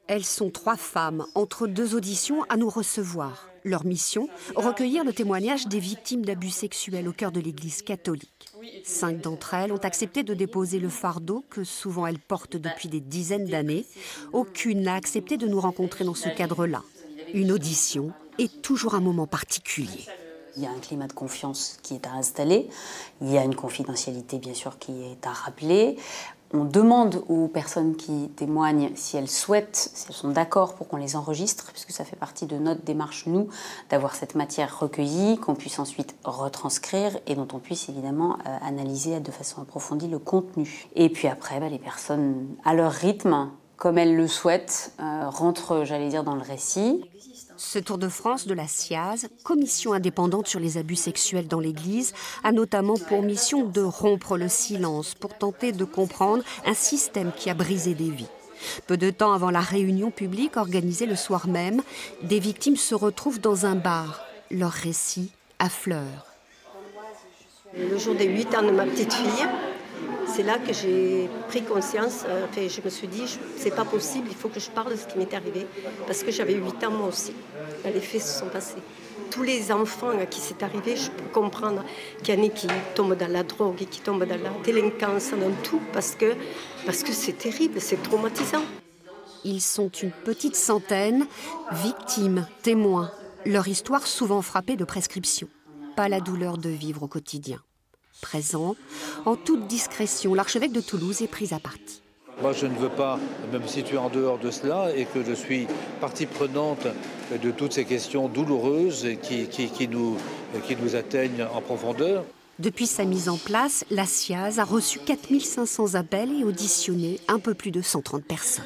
Elles sont 3 femmes, entre 2 auditions, à nous recevoir. Leur mission, recueillir le témoignage des victimes d'abus sexuels au cœur de l'Église catholique. 5 d'entre elles ont accepté de déposer le fardeau que souvent elles portent depuis des dizaines d'années. Aucune n'a accepté de nous rencontrer dans ce cadre-là. Une audition est toujours un moment particulier. Il y a un climat de confiance qui est à installer, il y a une confidentialité bien sûr qui est à rappeler. On demande aux personnes qui témoignent si elles souhaitent, si elles sont d'accord pour qu'on les enregistre, puisque ça fait partie de notre démarche, nous, d'avoir cette matière recueillie, qu'on puisse ensuite retranscrire et dont on puisse évidemment analyser de façon approfondie le contenu. Et puis après, les personnes, à leur rythme, comme elles le souhaitent, rentrent, j'allais dire, dans le récit. Ce Tour de France de la SIAZ, commission indépendante sur les abus sexuels dans l'Église, a notamment pour mission de rompre le silence pour tenter de comprendre un système qui a brisé des vies. Peu de temps avant la réunion publique organisée le soir même, des victimes se retrouvent dans un bar. Leur récit affleure. Le jour des 8 ans de ma petite fille, c'est là que j'ai pris conscience, je me suis dit, c'est pas possible, il faut que je parle de ce qui m'est arrivé, parce que j'avais 8 ans moi aussi, les faits se sont passés. Tous les enfants à qui c'est arrivé, je peux comprendre qu'il y en a qui tombent dans la drogue et qui tombent dans la délinquance, dans tout, parce que c'est terrible, c'est traumatisant. Ils sont une petite centaine, victimes, témoins, leur histoire souvent frappée de prescription. Pas la douleur de vivre au quotidien. Présent, en toute discrétion, l'archevêque de Toulouse est pris à partie. Moi, je ne veux pas me situer en dehors de cela et que je suis partie prenante de toutes ces questions douloureuses qui nous atteignent en profondeur. Depuis sa mise en place, la SIAZ a reçu 4500 appels et auditionné un peu plus de 130 personnes.